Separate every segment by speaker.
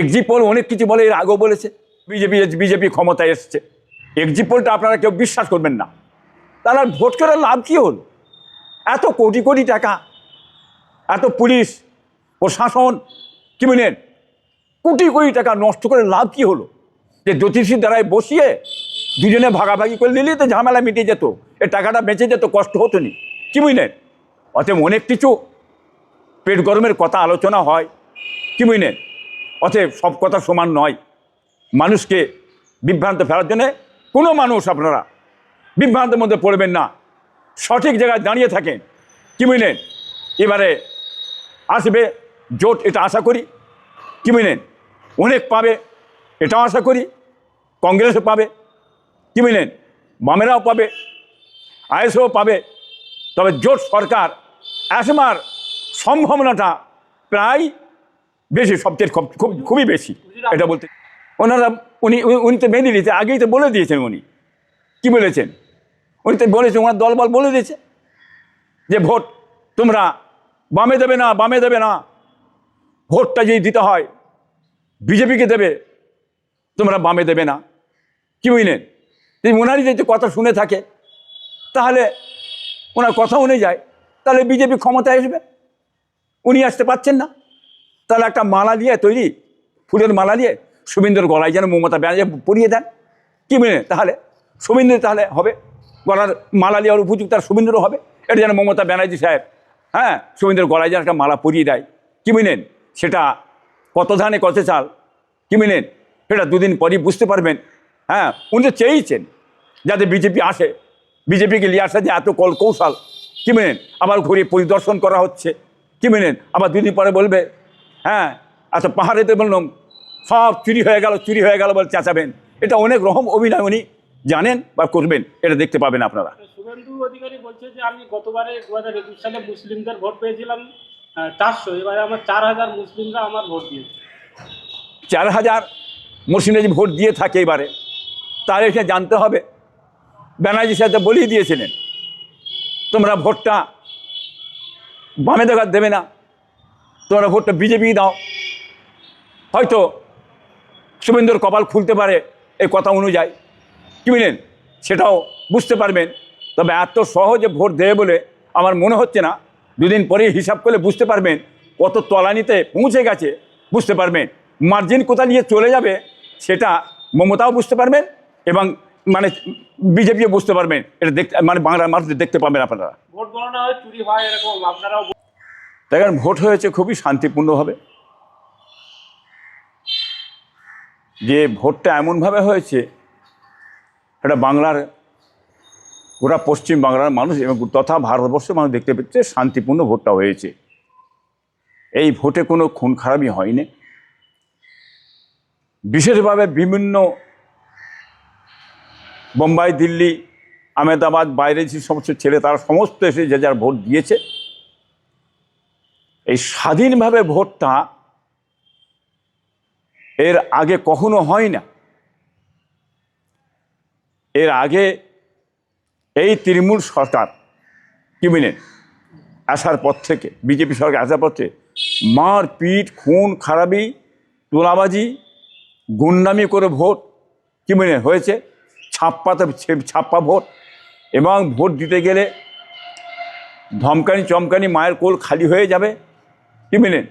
Speaker 1: Exit pole অনেক কিছু বলে, এর আগেও বলেছে বিজেপি ক্ষমতায় এসছে। এক্সিট পোলটা আপনারা কেউ বিশ্বাস করবেন না। তারা ভোট করে লাভ কি হল? এত কোটি কোটি টাকা, এত পুলিশ প্রশাসন, কি বলেন, কোটি কোটি টাকা নষ্ট করে লাভ কি হলো? যে জ্যোতিষীর দ্বারায় বসিয়ে দুজনে ভাগাভাগি করে নিলেই তো ঝামেলা মিটে যেত, এ টাকাটা বেঁচে যেত, কষ্ট হতো নি, কি বুঝলেন? অতএব অনেক কিছু পেট গরমের কথা আলোচনা হয়, কি বুঝলেন? অতএব সব কথা সমান নয়। মানুষকে বিভ্রান্ত ফেলার জন্যে কোনো মানুষ আপনারা বিভ্রান্তের মধ্যে পড়বেন না, সঠিক জায়গায় দাঁড়িয়ে থাকেন, কি বুঝলেন? এবারে আসবে জোট, এটা আশা করি, কি বুঝলেন? অনেক পাবে, এটাও আশা করি। কংগ্রেসও পাবে, কি বুঝলেন? বামেরাও পাবে, আইএসও পাবে। তবে জোট সরকার আসবার সম্ভাবনাটা প্রায় বেশি, সবচেয়ে খুবই বেশি। এটা বলতে ওনারা উনি তো মেনে নিয়েছে, আগেই তো বলে দিয়েছেন। উনি কি বলেছেন? উনি তো বলেছেন, ওনার দলবল বলে দিয়েছে যে ভোট তোমরা বামে দেবে না, বামে দেবে না, ভোটটা যদি দিতে হয় বিজেপিকে দেবে, তোমরা বামে দেবে না, কি বুঝলেন? যদি ওনারই যদি কথা শুনে থাকে, তাহলে ওনার কথা অনুযায়ী তাহলে বিজেপি ক্ষমতায় আসবে। উনি আসতে পারছেন না, তাহলে একটা মালা দিয়ে তৈরি, ফুলের মালা দিয়ে শুভেন্দুর গলায় যেন মমতা ব্যানার্জি পরিয়ে দেন, কি বুঝলেন? তাহলে শুভেন্দু তাহলে হবে, গলার মালা দেওয়ার উপযুক্ত আর শুভেন্দুরও হবে। এটা যেন মমতা ব্যানার্জি সাহেব, হ্যাঁ, শুভেন্দুর গলায় যেন একটা মালা পরিয়ে দেয়, কি বুঝলেন? সেটা কত ধানে কত চাল, কি বুঝলেন? সেটা দুদিন পরই বুঝতে পারবেন। হ্যাঁ, উনি তো চেয়েছেন যাতে বিজেপি আসে, বিজেপিকে নিয়ে আসা যে এত কৌশল, কি বুঝলেন? আবার ঘুরে পরিদর্শন করা হচ্ছে, কি বুঝলেন? আবার দুদিন পরে বলবে, হ্যাঁ, এত পাহাড়েতে বললাম সব চুরি হয়ে গেল, চুরি হয়ে গেল বলে চেঁচাবেন। এটা অনেক রকম অভিনয় উনি জানেন বা করবেন, এটা দেখতে পাবেন আপনারা।
Speaker 2: শুভেন্দু অধিকারী বলছে যে আমি গতবারে 2021 সালে মুসলিমদের ভোট পেয়েছিলাম 400, এবারে আমার 4000 মুসলিমরা আমার ভোট দিয়েছে।
Speaker 1: 4000 মুসলিমরা যে ভোট দিয়ে থাকে এবারে, তার এটা জানতে হবে। ব্যানার্জি সাহেব বলেই দিয়েছিলেন তোমরা ভোটটা বামে দেবে না, তোমরা ভোটটা বিজেপি দাও। হয়তো শুভেন্দুর কপাল খুলতে পারে এই কথা অনুযায়ী, কি বুঝলেন? সেটাও বুঝতে পারবেন। তবে এত সহজে ভোট দেবে বলে আমার মনে হচ্ছে না। দুদিন পরে হিসাব করলে বুঝতে পারবেন কত তলানিতে পৌঁছে গেছে, বুঝতে পারবেন মার্জিন কোথা নিয়ে চলে যাবে, সেটা মমতাও বুঝতে পারবেন এবং মানে বিজেপিও বুঝতে পারবেন। এটা দেখতে মানে বাংলার মানুষ দেখতে পাবেন আপনারা।
Speaker 2: ভোট গণনা হয়, চুরি হয়, এরকম আপনারাও
Speaker 1: দেখেন ভোট হয়েছে খুবই শান্তিপূর্ণভাবে। যে ভোটটা এমনভাবে হয়েছে, এটা বাংলার গোটা পশ্চিম বাংলার মানুষ এবং তথা ভারতবর্ষের মানুষ দেখতে পেয়েছে শান্তিপূর্ণ ভোটটা হয়েছে। এই ভোটে কোনো খুন খারাপই হয়নি। বিশেষভাবে বিভিন্ন বোম্বাই, দিল্লি, আহমেদাবাদ, বাইরে যে সমস্ত ছেলে তারা সমস্ত এসে যে যার ভোট দিয়েছে। এই স্বাধীনভাবে ভোটটা এর আগে কখনো হয় না। এর আগে এই তৃণমূল সরকার, কি বুঝলেন, আসার পর থেকে, বিজেপি সরকার আসার পর থেকে মারপিট, খুন খারাপি, তোলাবাজি, গুন্ডামি করে ভোট, কি বুঝলেন, হয়েছে। ছাপ্পা ভোট, এবং ভোট দিতে গেলে ধমকানি চমকানি, মায়ের কোল খালি হয়ে যাবে, কি বুঝলেন।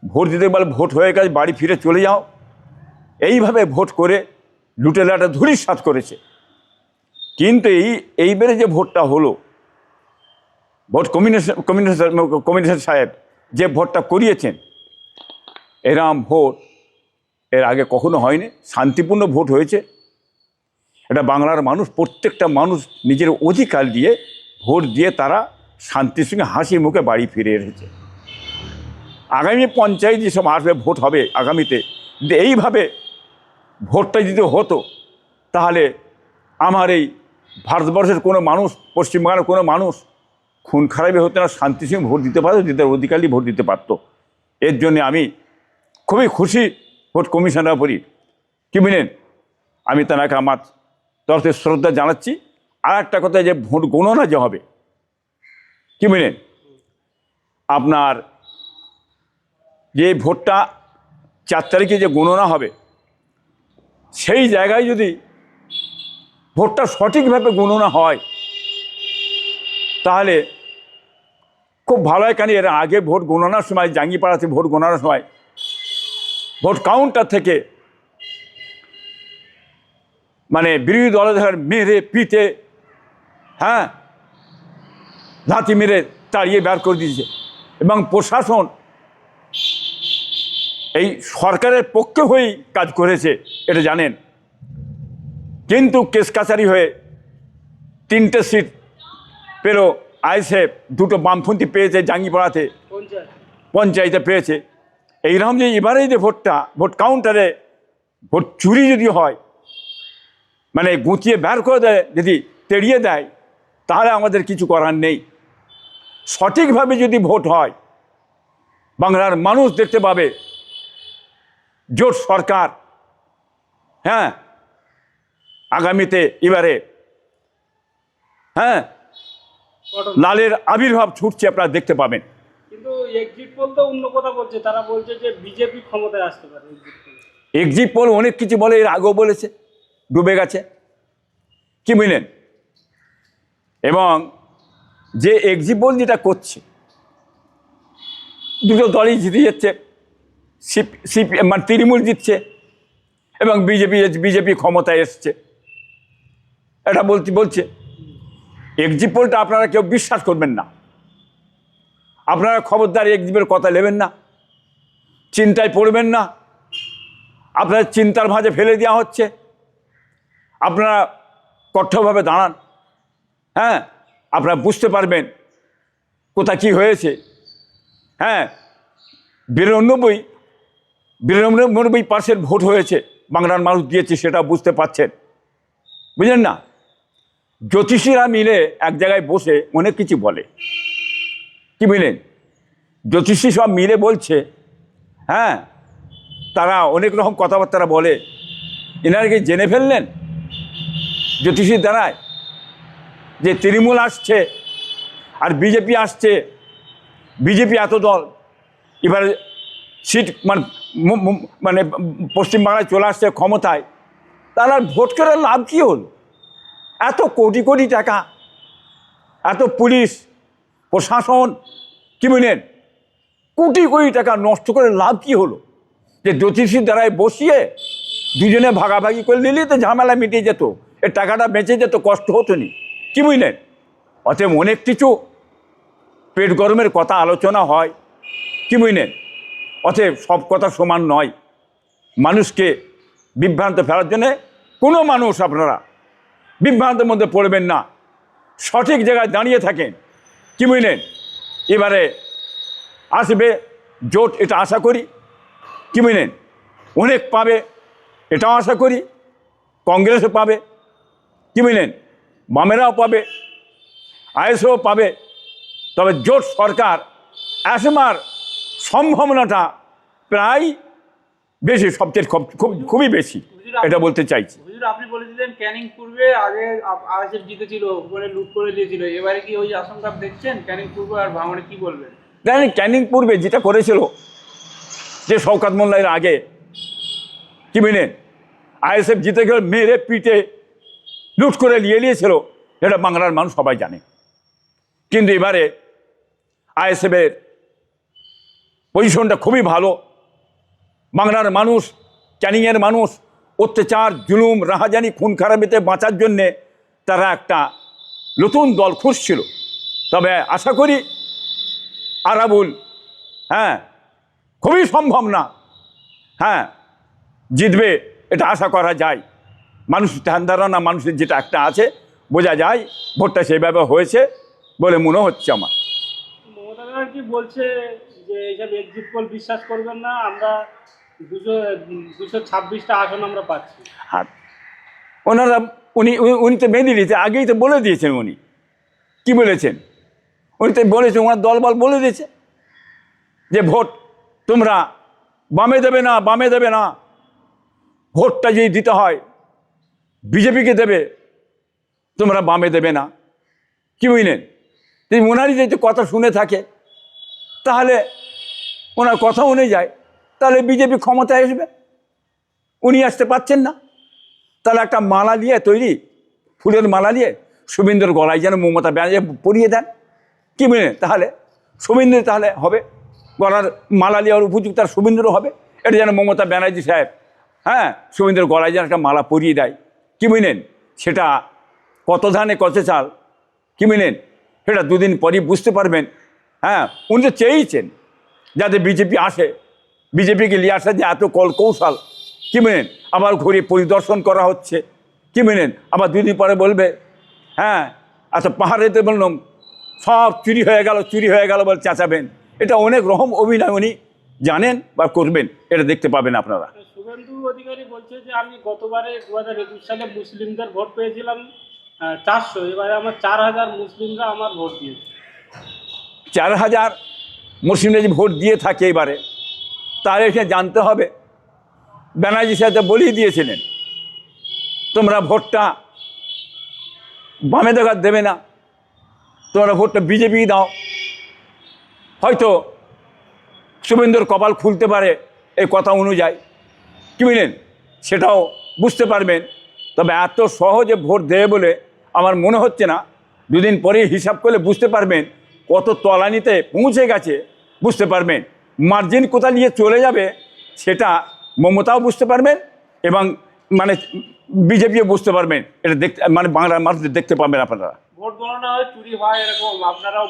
Speaker 1: ভোট দিতে বলে ভোট হয়ে গেছে বাড়ি ফিরে চলে যাও, এইভাবে ভোট করে লুটেলাটা ধূলিসাৎ করেছে। কিন্তু এইবারে যে ভোটটা হলো, ভোট কমিশন সাহেব যে ভোটটা করিয়েছেন, এরম ভোট এর আগে কখনো হয়নি। শান্তিপূর্ণ ভোট হয়েছে। এটা বাংলার মানুষ, প্রত্যেকটা মানুষ নিজের অধিকার দিয়ে ভোট দিয়ে তারা শান্তির সঙ্গে হাসি মুখে বাড়ি ফিরে এসেছে। আগামী পঞ্চায়েত যেসব আসবে, ভোট হবে আগামীতে, যদি এইভাবে ভোটটা যদি হতো, তাহলে আমার এই ভারতবর্ষের কোনো মানুষ, পশ্চিমবাংলার কোনো মানুষ খুন খারাপি হতো না, শান্তির সঙ্গে ভোট দিতে পারতো, যাদের অধিকারী ভোট দিতে পারত। এর জন্যে আমি খুবই খুশি ভোট কমিশনার উপরই, কি বুঝলেন। আমি তাকে আমার তরফে শ্রদ্ধা জানাচ্ছি। আর একটা কথা, যে ভোট গণনা যে হবে, কি বুঝলেন, আপনার যে ভোটটা 4 তারিখে যে গণনা হবে সেই জায়গায় যদি ভোটটা সঠিকভাবে গণনা হয় তাহলে খুব ভালো হয়। কেন এর আগে ভোট গণনার সময় জাঙ্গিপাড়াতে ভোট গণনার সময় ভোট কাউন্টার থেকে মানে বিরোধী দলের মেরে পিটে, হ্যাঁ, লাথি মেরে তাড়িয়ে বের করে দিয়েছে এবং প্রশাসন এই সরকারের পক্ষে হয়েই কাজ করেছে, এটা জানেন। কিন্তু কেস কাছারি হয়ে 3টে সিট পেল আইএসএফ, 2টো বামপন্থী পেয়েছে জাঙ্গিপাড়াতে, পঞ্চায়েতে পেয়েছে। এইরকম যে এবারেই যে ভোট কাউন্টারে ভোট চুরি যদি হয়, মানে গুছিয়ে বের করে দেয়, যদি তেড়িয়ে দেয়, তাহলে আমাদের কিছু করার নেই। সঠিকভাবে যদি ভোট হয় বাংলার মানুষ দেখতে পাবে জোট সরকার, হ্যাঁ, আগামীতে এবারে, হ্যাঁ, লালের আবির্ভাব ছুটছে, আপনারা দেখতে পাবেন।
Speaker 2: কিন্তু এক্সিট পোল তো অন্য কথা বলছে, তারা বলছে যে বিজেপি ক্ষমতায় আসতে পারে।
Speaker 1: এক্সিট পোল অনেক কিছু বলে, এর আগেও বলেছে, ডুবে গেছে, কি বুঝলেন? এবং যে এক্সিট পোল যেটা করছে, 2টো দলই জিতে যাচ্ছে, মানে তৃণমূল জিতছে এবং বিজেপি ক্ষমতায় এসছে, এটা বলছে। এক্সিট পোলটা আপনারা কেউ বিশ্বাস করবেন না, আপনারা খবরদার এক্সিটের কথা নেবেন না, চিন্তায় পড়বেন না, আপনার চিন্তার ভাঁজে ফেলে দেওয়া হচ্ছে। আপনারা কঠোরভাবে দাঁড়ান, হ্যাঁ, আপনারা বুঝতে পারবেন কোথা কি হয়েছে। হ্যাঁ, 92% ভোট হয়েছে, বাংলার মানুষ দিয়েছে, সেটা বুঝতে পারছেন, বুঝলেন না? জ্যোতিষীরা মিলে এক জায়গায় বসে অনেক কিছু বলে, কি বুঝলেন? জ্যোতিষী সব মিলে বলছে, হ্যাঁ, তারা অনেক রকম কথাবার্তা বলে। এনারা কি জেনে ফেললেন জ্যোতিষীর দ্বারায় যে তৃণমূল আসছে আর বিজেপি আসছে, বিজেপি এত দল এবারে সিট মানে পশ্চিমবাংলায় চলে আসছে ক্ষমতায়, তারা ভোট করে লাভ কী হল? এত কোটি কোটি টাকা, এত পুলিশ প্রশাসন, কি বুঝলেন, কোটি কোটি টাকা নষ্ট করে লাভ কী হলো? যে জ্যোতিষীর দ্বারায় বসিয়ে দুজনে ভাগাভাগি করে নিলেই তো ঝামেলা মিটে যেত, এর টাকাটা বেঁচে যেত, কষ্ট হতো নি, কি বুঝলেন? অতএব অনেক কিছু পেট গরমের কথা আলোচনা হয়, কি বুঝলেন? অতএব সব কথা সমান নয়। মানুষকে বিভ্রান্ত ফেলার জন্যে কোনো মানুষ আপনারা বিভ্রান্তের মধ্যে পড়বেন না, সঠিক জায়গায় দাঁড়িয়ে থাকেন, কি বুঝলেন? এবারে আসবে জোট, এটা আশা করি, কি বুঝলেন? অনেক পাবে, এটাও আশা করি, কংগ্রেসও পাবে, কি বুঝলেন, বামেরাও পাবে, আইএসও পাবে। তবে জোট সরকার আসার সম্ভাবনাটা প্রায় বেশি, সবচেয়ে খুবই বেশি, এটা বলতে চাইছি।
Speaker 2: আপনি বলেছিলেন ক্যানিং পূর্বে আগে আইএসএফ জিতেছিল, উপরে লুট করে দিয়েছিল, এবারে কি ওই আশঙ্কা দেখছেন ক্যানিং পূর্বে আর ভাঙড়ে? কি বলবেন?
Speaker 1: দেখেন, ক্যানিং পূর্বে যেটা করেছিল যে শওকত মোল্লার আগে, কি বুঝলেন, আইএসএফ জিতে গেলে মেরে পিটে লুট করে নিয়েছিল, এটা বাংলার মানুষ সবাই জানে। কিন্তু এবারে আইএসএফের পজিশনটা খুবই ভালো। বাংলার মানুষ, ক্যানিংয়ের মানুষ অত্যাচার, জুলুম, রাহাজানি, খুন খারাপিতে বাঁচার জন্যে তারা একটা নতুন দল খুঁজছিল। তবে আশা করি আরাবুল, হ্যাঁ, খুবই সম্ভব না, হ্যাঁ, জিতবে, এটা আশা করা যায়। মানুষ ধ্যান ধারণা মানুষের যেটা একটা আছে, বোঝা যায় ভোটটা সেইভাবে হয়েছে বলে মনে হচ্ছে আমার।
Speaker 2: মমতা ব্যানার্জি বলছে যে এইসব এক্সিট পোল বিশ্বাস করবেন না, আমরা 226টা আসন আমরা পাচ্ছি।
Speaker 1: আর ওনারা উনি তো বেঁধে দিয়েছে, আগেই তো বলে দিয়েছেন। উনি কি বলেছেন? উনি তো বলেছেন, ওনার দলবল বলে দিয়েছে যে ভোট তোমরা বামে দেবে না, বামে দেবে না, ভোটটা যদি দিতে হয় বিজেপিকে দেবে, তোমরা বামে দেবে না, কি বুঝলেন? ওনারই যদি কথা শুনে থাকে তাহলে ওনার কথা অনুযায়ী তাহলে বিজেপি ক্ষমতায় আসবে। উনি আসতে পারছেন না, তাহলে একটা মালা নিয়ে তৈরি, ফুলের মালা নিয়ে শুভেন্দুর গলায় যেন মমতা ব্যানার্জি পরিয়ে দেন, কি বলেন? তাহলে শুভেন্দু তাহলে হবে, গলার মালা নেওয়ার উপযুক্ত আর শুভেন্দুরও হবে। এটা যেন মমতা ব্যানার্জি সাহেব, হ্যাঁ, শুভেন্দুর গলায় যেন একটা মালা পরিয়ে দেয়, কি বলেন? সেটা কত ধানে কত চাল, কি বলেন? সেটা দুদিন পরই বুঝতে পারবেন। হ্যাঁ, উনি তো চেয়েছেন যাতে বিজেপি আসে, বিজেপিকে নিয়ে আসা যে এত কৌশল, কি বলেন? আবার ঘুরে পরিদর্শন করা হচ্ছে, কি বলেন? আবার দুদিন পরে বলবে হ্যাঁ এত পাহাড়েতে বললাম সব চুরি হয়ে গেল বলে চেঁচাবেন। এটা অনেক রকম অভিনয় উনি জানেন বা করবেন, এটা দেখতে পাবেন আপনারা।
Speaker 2: শুভেন্দু অধিকারী বলছে যে আমি গতবারে 2021 সালে মুসলিমদের ভোট পেয়েছিলাম 400, এবারে আমার 4000 মুসলিমরা আমার ভোট দিয়েছে।
Speaker 1: 4000 মুসলিমরা যে ভোট দিয়ে থাকে এবারে, তার এখানে জানতে হবে ব্যানার্জি সাহেব বলেই দিয়েছিলেন তোমরা ভোটটা বামে দেখার দেবে না, তোমরা ভোটটা বিজেপি দাও। হয়তো শুভেন্দুর কপাল খুলতে পারে এই কথা অনুযায়ী, কি বলেন? সেটাও বুঝতে পারবেন। তবে এত সহজে ভোট দেবে বলে আমার মনে হচ্ছে না। দুদিন পরে হিসাব করলে বুঝতে পারবেন কত তলানিতে পৌঁছে গেছে, বুঝতে পারবেন মার্জিন কোথা নিয়ে চলে যাবে, সেটা মমতাও বুঝতে পারবেন এবং মানে বিজেপিও বুঝতে পারবেন। এটা দেখতে মানে বাংলার মানুষ দেখতে পাবেন আপনারা।
Speaker 2: ভোট গণনা হয় চুরি হয় এরকম আপনারাও